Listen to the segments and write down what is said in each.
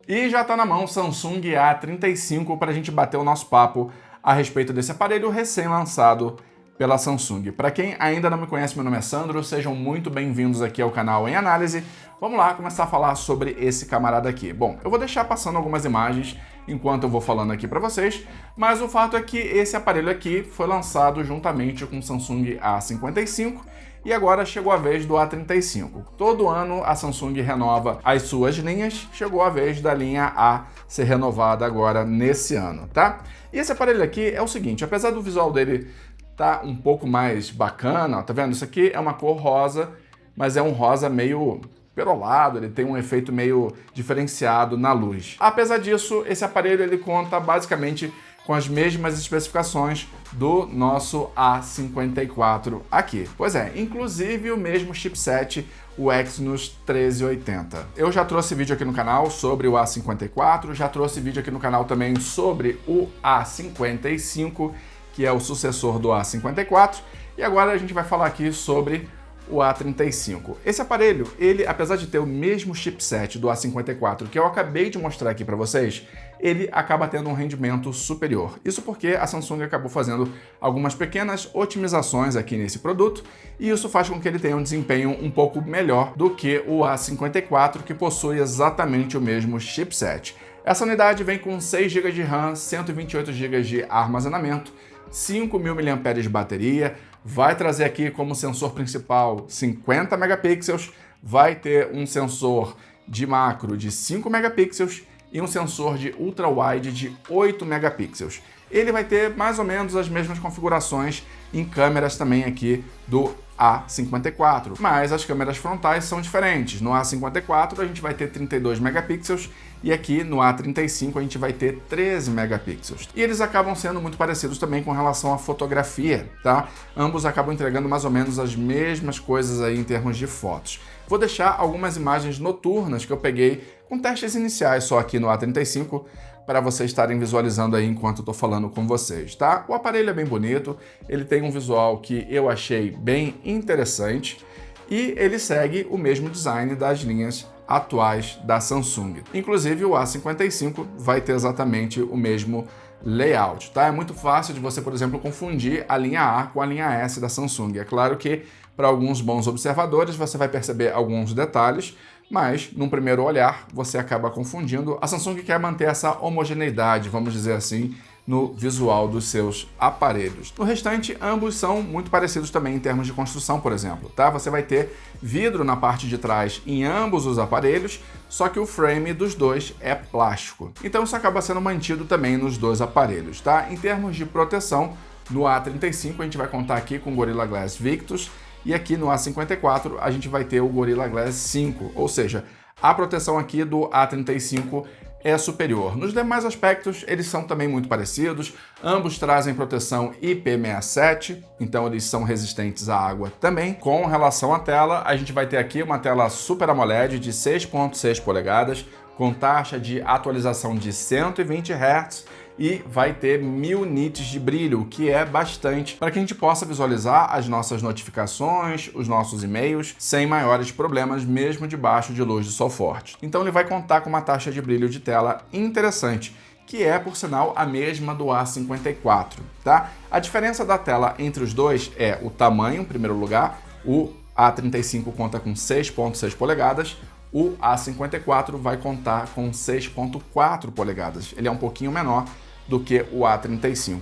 E já está na mão o Samsung A35 para a gente bater o nosso papo a respeito desse aparelho recém-lançado pela Samsung. Para quem ainda não me conhece, meu nome é Sandro, sejam muito bem-vindos aqui ao canal Em Análise. Vamos lá começar a falar sobre esse camarada aqui. Bom, eu vou deixar passando algumas imagens enquanto eu vou falando aqui para vocês, mas o fato é que esse aparelho aqui foi lançado juntamente com o Samsung A55 e agora chegou a vez do A35. Todo ano a Samsung renova as suas linhas, chegou a vez da linha A ser renovada agora nesse ano, tá? E esse aparelho aqui é o seguinte, apesar do visual dele tá um pouco mais bacana, ó, tá vendo? Isso aqui é uma cor rosa, mas é um rosa meio perolado, ele tem um efeito meio diferenciado na luz. Apesar disso, esse aparelho ele conta basicamente com as mesmas especificações do nosso A54 aqui. Pois é, inclusive o mesmo chipset, o Exynos 1380. Eu já trouxe vídeo aqui no canal sobre o A54, já trouxe vídeo aqui no canal também sobre o A55, que é o sucessor do A54, e agora a gente vai falar aqui sobre o A35. Esse aparelho, ele, apesar de ter o mesmo chipset do A54 que eu acabei de mostrar aqui para vocês, ele acaba tendo um rendimento superior. Isso porque a Samsung acabou fazendo algumas pequenas otimizações aqui nesse produto, e isso faz com que ele tenha um desempenho um pouco melhor do que o A54, que possui exatamente o mesmo chipset. Essa unidade vem com 6 GB de RAM, 128 GB de armazenamento, 5.000 mAh de bateria, vai trazer aqui como sensor principal 50 megapixels, vai ter um sensor de macro de 5 megapixels e um sensor de ultra-wide de 8 megapixels. Ele vai ter mais ou menos as mesmas configurações em câmeras também aqui do A54, mas as câmeras frontais são diferentes. No A54 a gente vai ter 32 megapixels e aqui no A35 a gente vai ter 13 megapixels. E eles acabam sendo muito parecidos também com relação à fotografia, tá? Ambos acabam entregando mais ou menos as mesmas coisas aí em termos de fotos. Vou deixar algumas imagens noturnas que eu peguei com testes iniciais só aqui no A35 para vocês estarem visualizando aí enquanto eu tô falando com vocês, tá? O aparelho é bem bonito, ele tem um visual que eu achei bem interessante e ele segue o mesmo design das linhas atuais da Samsung. Inclusive o A55 vai ter exatamente o mesmo layout, tá? É muito fácil de você, por exemplo, confundir a linha A com a linha S da Samsung. É claro que para alguns bons observadores você vai perceber alguns detalhes, mas num primeiro olhar você acaba confundindo. A Samsung quer manter essa homogeneidade, vamos dizer assim, no visual dos seus aparelhos. No restante, ambos são muito parecidos também em termos de construção, por exemplo, tá? Você vai ter vidro na parte de trás em ambos os aparelhos, só que o frame dos dois é plástico. Então isso acaba sendo mantido também nos dois aparelhos, tá? Em termos de proteção, no A35 a gente vai contar aqui com o Gorilla Glass Victus, e aqui no A54 a gente vai ter o Gorilla Glass 5, ou seja, a proteção aqui do A35 é superior. Nos demais aspectos, eles são também muito parecidos, ambos trazem proteção IP67, então eles são resistentes à água também. Com relação à tela, a gente vai ter aqui uma tela Super AMOLED de 6.6 polegadas, com taxa de atualização de 120 Hz, e vai ter 1000 nits de brilho, o que é bastante para que a gente possa visualizar as nossas notificações, os nossos e-mails, sem maiores problemas, mesmo debaixo de luz de sol forte. Então ele vai contar com uma taxa de brilho de tela interessante, que é, por sinal, a mesma do A54, tá? A diferença da tela entre os dois é o tamanho, em primeiro lugar. O A35 conta com 6.6 polegadas, o A54 vai contar com 6.4 polegadas. Ele é um pouquinho menor do que o A35.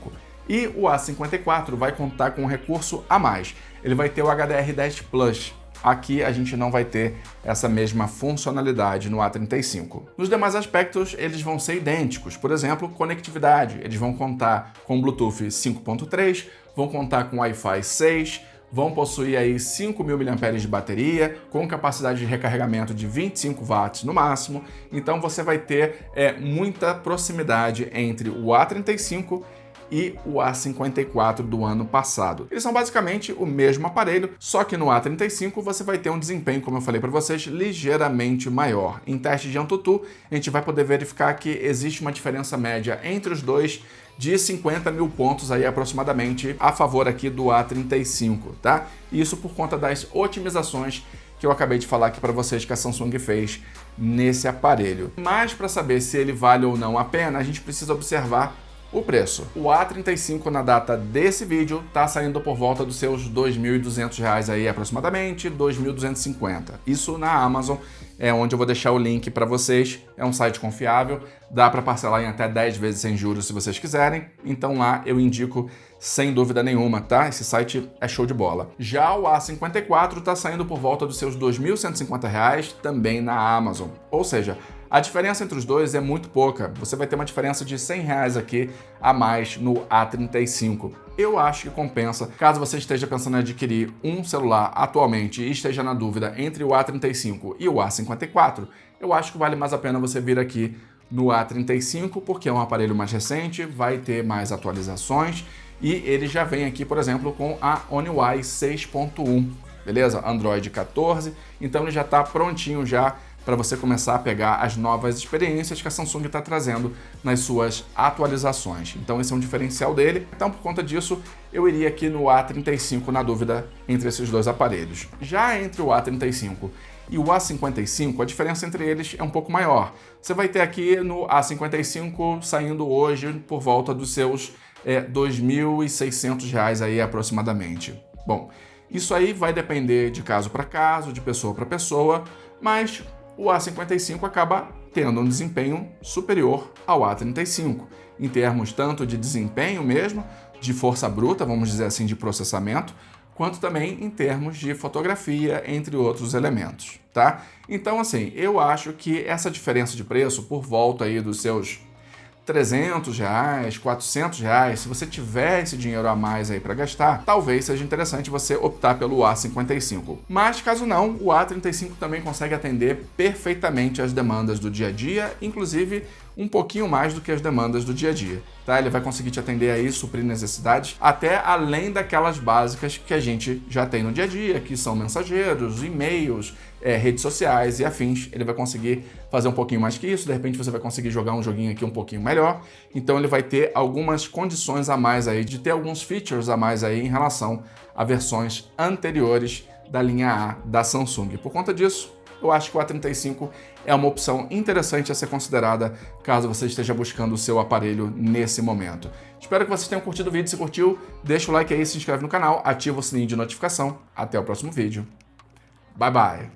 E o A54 vai contar com um recurso a mais. Ele vai ter o HDR10 Plus. Aqui a gente não vai ter essa mesma funcionalidade no A35. Nos demais aspectos, eles vão ser idênticos. Por exemplo, conectividade. Eles vão contar com Bluetooth 5.3, vão contar com Wi-Fi 6, vão possuir aí 5.000 mAh de bateria, com capacidade de recarregamento de 25 watts no máximo. Então você vai ter muita proximidade entre o A35 e o A54 do ano passado. Eles são basicamente o mesmo aparelho, só que no A35 você vai ter um desempenho, como eu falei para vocês, ligeiramente maior. Em teste de AnTuTu, a gente vai poder verificar que existe uma diferença média entre os dois de 50.000 pontos aí aproximadamente a favor aqui do A35, tá? Isso por conta das otimizações que que eu acabei de falar aqui para vocês que a Samsung fez nesse aparelho. Mas para saber se ele vale ou não a pena, a gente precisa observar o preço. O A35 na data desse vídeo tá saindo por volta dos seus R$ 2.200 aí aproximadamente, 2.250. Isso na Amazon, é onde eu vou deixar o link para vocês. É um site confiável, dá para parcelar em até 10 vezes sem juros se vocês quiserem. Então lá eu indico sem dúvida nenhuma, tá? Esse site é show de bola. Já o A54 tá saindo por volta dos seus R$ 2.150 também na Amazon. Ou seja, a diferença entre os dois é muito pouca. Você vai ter uma diferença de R$ 100 aqui a mais no A35. Eu acho que compensa. Caso você esteja pensando em adquirir um celular atualmente e esteja na dúvida entre o A35 e o A54, eu acho que vale mais a pena você vir aqui no A35, porque é um aparelho mais recente, vai ter mais atualizações e ele já vem aqui, por exemplo, com a One UI 6.1, beleza? Android 14, então ele já está prontinho já para você começar a pegar as novas experiências que a Samsung está trazendo nas suas atualizações. Então esse é um diferencial dele. Então por conta disso, eu iria aqui no A35 na dúvida entre esses dois aparelhos. Já entre o A35 e o A55, a diferença entre eles é um pouco maior. Você vai ter aqui no A55 saindo hoje por volta dos seus R$ 2.600 aí aproximadamente. Bom, isso aí vai depender de caso para caso, de pessoa para pessoa, mas o A55 acaba tendo um desempenho superior ao A35, em termos tanto de desempenho mesmo, de força bruta, vamos dizer assim, de processamento, quanto também em termos de fotografia, entre outros elementos, tá? Então, assim, eu acho que essa diferença de preço por volta aí dos seus R$300, R$400, se você tiver esse dinheiro a mais aí para gastar, talvez seja interessante você optar pelo A55. Mas caso não, o A35 também consegue atender perfeitamente as demandas do dia a dia, inclusive um pouquinho mais do que as demandas do dia a dia, tá? Ele vai conseguir te atender aí, suprir necessidades, até além daquelas básicas que a gente já tem no dia a dia, que são mensageiros, e-mails, redes sociais e afins. Ele vai conseguir fazer um pouquinho mais que isso, de repente você vai conseguir jogar um joguinho aqui um pouquinho melhor, então ele vai ter algumas condições a mais aí, de ter alguns features a mais aí em relação a versões anteriores da linha A da Samsung. Por conta disso, eu acho que o A35 é uma opção interessante a ser considerada caso você esteja buscando o seu aparelho nesse momento. Espero que vocês tenham curtido o vídeo. Se curtiu, deixa o like aí, se inscreve no canal, ativa o sininho de notificação. Até o próximo vídeo. Bye, bye!